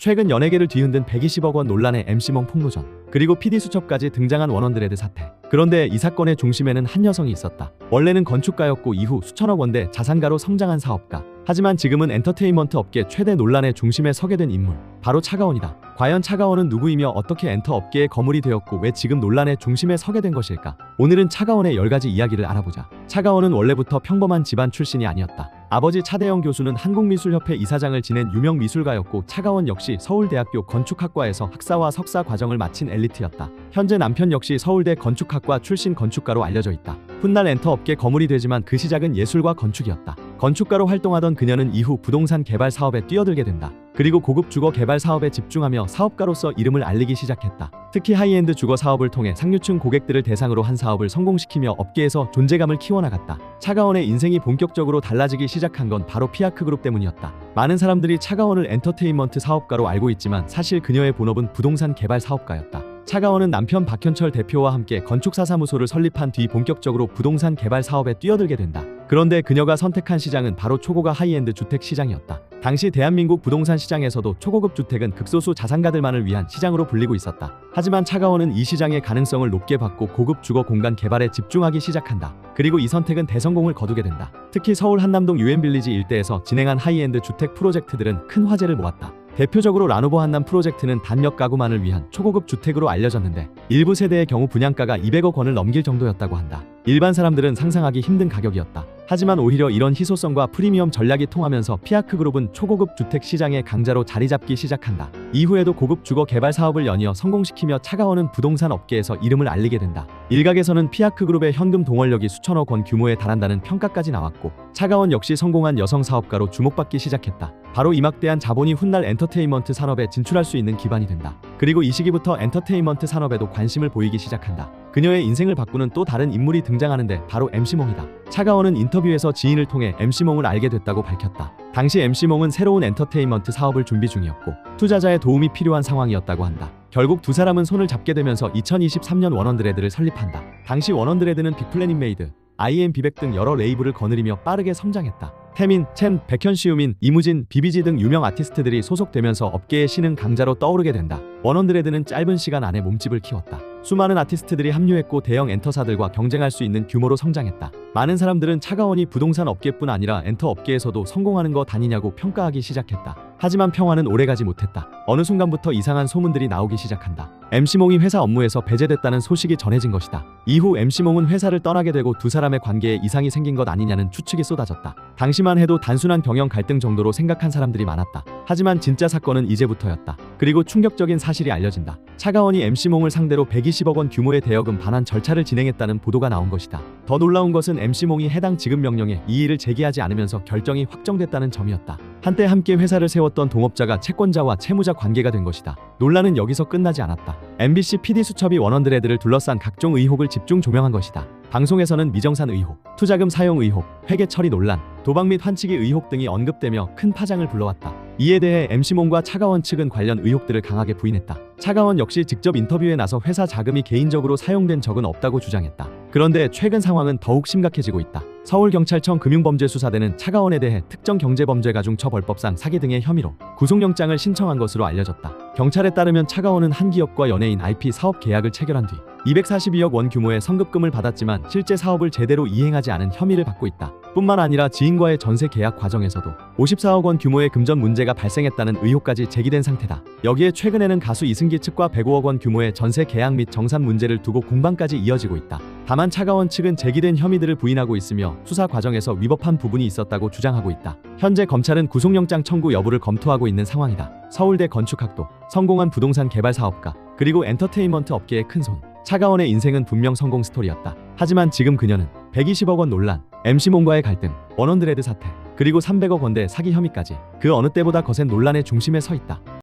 최근 연예계를 뒤흔든 120억 원 논란의 MC몽 폭로전, 그리고 PD 수첩까지 등장한 원언드레드 사태. 그런데 이 사건의 중심에는 한 여성이 있었다. 원래는 건축가였고 이후 수천억 원대 자산가로 성장한 사업가. 하지만 지금은 엔터테인먼트 업계 최대 논란의 중심에 서게 된 인물, 바로 차가원이다. 과연 차가원은 누구이며 어떻게 엔터 업계의 거물이 되었고 왜 지금 논란의 중심에 서게 된 것일까? 오늘은 차가원의 10가지 이야기를 알아보자. 차가원은 원래부터 평범한 집안 출신이 아니었다. 아버지 차대영 교수는 한국미술협회 이사장을 지낸 유명 미술가였고, 차가원 역시 서울대학교 건축학과에서 학사와 석사 과정을 마친 엘리트였다. 현재 남편 역시 서울대 건축학과 출신 건축가로 알려져 있다. 훗날 엔터 업계 거물이 되지만 그 시작은 예술과 건축이었다. 건축가로 활동하던 그녀는 이후 부동산 개발 사업에 뛰어들게 된다. 그리고 고급 주거 개발 사업에 집중하며 사업가로서 이름을 알리기 시작했다. 특히 하이엔드 주거 사업을 통해 상류층 고객들을 대상으로 한 사업을 성공시키며 업계에서 존재감을 키워나갔다. 차가원의 인생이 본격적으로 달라지기 시작한 건 바로 피아크 그룹 때문이었다. 많은 사람들이 차가원을 엔터테인먼트 사업가로 알고 있지만 사실 그녀의 본업은 부동산 개발 사업가였다. 차가원은 남편 박현철 대표와 함께 건축사사무소를 설립한 뒤 본격적으로 부동산 개발 사업에 뛰어들게 된다. 그런데 그녀가 선택한 시장은 바로 초고가 하이엔드 주택 시장이었다. 당시 대한민국 부동산 시장에서도 초고급 주택은 극소수 자산가들만을 위한 시장으로 불리고 있었다. 하지만 차가원은 이 시장의 가능성을 높게 봤고 고급 주거 공간 개발에 집중하기 시작한다. 그리고 이 선택은 대성공을 거두게 된다. 특히 서울 한남동 유엔빌리지 일대에서 진행한 하이엔드 주택 프로젝트들은 큰 화제를 모았다. 대표적으로 라노버 한남 프로젝트는 단역 가구만을 위한 초고급 주택으로 알려졌는데, 일부 세대의 경우 분양가가 200억 원을 넘길 정도였다고 한다. 일반 사람들은 상상하기 힘든 가격이었다. 하지만 오히려 이런 희소성과 프리미엄 전략이 통하면서 피아크 그룹은 초고급 주택 시장의 강자로 자리 잡기 시작한다. 이후에도 고급 주거 개발 사업을 연이어 성공시키며 차가원은 부동산 업계에서 이름을 알리게 된다. 일각에서는 피아크 그룹의 현금 동원력이 수천억 원 규모에 달한다는 평가까지 나왔고, 차가원 역시 성공한 여성 사업가로 주목받기 시작했다. 바로 이 막대한 자본이 훗날 엔터테인먼트 산업에 진출할 수 있는 기반이 된다. 그리고 이 시기부터 엔터테인먼트 산업에도 관심을 보이기 시작한다. 그녀의 인생을 바꾸는 또 다른 인물이 등장하는데 바로 MC몽이다. 차가원은 인터뷰에서 지인을 통해 MC몽을 알게 됐다고 밝혔다. 당시 MC몽은 새로운 엔터테인먼트 사업을 준비 중이었고 투자자의 도움이 필요한 상황이었다고 한다. 결국 두 사람은 손을 잡게 되면서 2023년 원언드레드를 설립한다. 당시 원언드레드는 빅플래닛 메이드, IM 비백 등 여러 레이블을 거느리며 빠르게 성장했다. 태민, 첸, 백현시우민, 이무진, 비비지 등 유명 아티스트들이 소속되면서 업계의 신흥 강자로 떠오르게 된다. 원언드레드는 짧은 시간 안에 몸집을 키웠다. 수많은 아티스트들이 합류했고 대형 엔터사들과 경쟁할 수 있는 규모로 성장했다. 많은 사람들은 차가원이 부동산 업계뿐 아니라 엔터 업계에서도 성공하는 거 다니냐고 평가하기 시작했다. 하지만 평화는 오래가지 못했다. 어느 순간부터 이상한 소문들이 나오기 시작한다. MC몽이 회사 업무에서 배제됐다는 소식이 전해진 것이다. 이후 MC몽은 회사를 떠나게 되고 두 사람의 관계에 이상이 생긴 것 아니냐는 추측이 쏟아졌다. 당시만 해도 단순한 경영 갈등 정도로 생각한 사람들이 많았다. 하지만 진짜 사건은 이제부터였다. 그리고 충격적인 사실이 알려진다. 차가원이 MC몽을 상대로 120억 원 규모의 대여금 반환 절차를 진행했다는 보도가 나온 것이다. 더 놀라운 것은 MC몽이 해당 지급 명령에 이의를 제기하지 않으면서 결정이 확정됐다는 점이었다. 한때 함께 회사를 세웠던 동업자가 채권자와 채무자 관계가 된 것이다. 논란은 여기서 끝나지 않았다. MBC PD 수첩이 원언드레드를 둘러싼 각종 의혹을 집중 조명한 것이다. 방송에서는 미정산 의혹, 투자금 사용 의혹, 회계 처리 논란, 도박 및 환치기 의혹 등이 언급되며 큰 파장을 불러왔다. 이에 대해 MC몽과 차가원 측은 관련 의혹들을 강하게 부인했다. 차가원 역시 직접 인터뷰에 나서 회사 자금이 개인적으로 사용된 적은 없다고 주장했다. 그런데 최근 상황은 더욱 심각해지고 있다. 서울경찰청 금융범죄수사대는 차가원에 대해 특정경제범죄가중처벌법상 사기 등의 혐의로 구속영장을 신청한 것으로 알려졌다. 경찰에 따르면 차가원은 한 기업과 연예인 IP 사업 계약을 체결한 뒤 242억 원 규모의 성급금을 받았지만 실제 사업을 제대로 이행하지 않은 혐의를 받고 있다. 뿐만 아니라 지인과의 전세 계약 과정에서도 54억 원 규모의 금전 문제가 발생했다는 의혹까지 제기된 상태다. 여기에 최근에는 가수 이승기 측과 105억 원 규모의 전세 계약 및 정산 문제를 두고 공방까지 이어지고 있다. 다만 차가원 측은 제기된 혐의들을 부인하고 있으며 수사 과정에서 위법한 부분이 있었다고 주장하고 있다. 현재 검찰은 구속영장 청구 여부를 검토하고 있는 상황이다. 서울대 건축학도, 성공한 부동산 개발 사업가, 그리고 엔터테인먼트 업계의 큰손. 차가원의 인생은 분명 성공 스토리였다. 하지만 지금 그녀는 120억 원 논란, MC몽과의 갈등, 원언드레드 사태, 그리고 300억 원대 사기 혐의까지 그 어느 때보다 거센 논란의 중심에 서 있다.